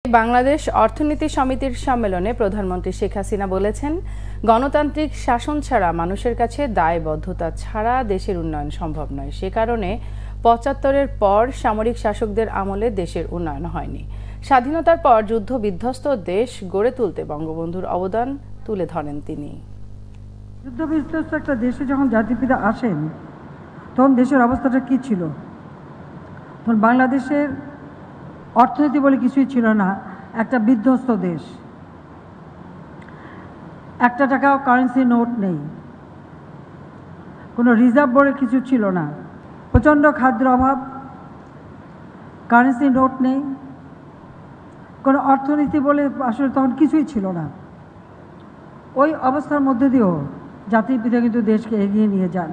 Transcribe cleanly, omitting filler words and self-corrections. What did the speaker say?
বাংলাদেশ অর্থনীতি সমিতির সম্মেলনে প্রধানমন্ত্রী শেখ হাসিনা বলেছেন, গণতান্ত্রিক শাসন ছাড়া মানুষের কাছে দায়বদ্ধতা ছাড়া দেশের উন্নয়ন সম্ভব নয়। সে কারণে ৭৫-এর পর সামরিক শাসকদের আমলে দেশের উন্নয়ন হয়নি। স্বাধীনতার পর যুদ্ধ বিধ্বস্ত দেশ গড়ে তুলতে বঙ্গবন্ধুর অবদান তুলে ধরেন তিনি। যুদ্ধ বিধ্বস্ত একটা দেশে যখন জাতিপিতা আসেন তখন দেশের অবস্থাটা কি ছিল? তখন বাংলাদেশের অর্থনীতি বলে কিছুই ছিল না, একটা বিধ্বস্ত দেশ। একটা টাকাও কারেন্সি নোট নেই, কোনো রিজার্ভ বলে কিছু ছিল না, প্রচণ্ড খাদ্যের অভাব, কারেন্সি নোট নেই, কোনো অর্থনীতি বলে আসলে তখন কিছুই ছিল না। ওই অবস্থার মধ্যে দিয়েও জাতির পিতা কিন্তু দেশকে এগিয়ে নিয়ে যান।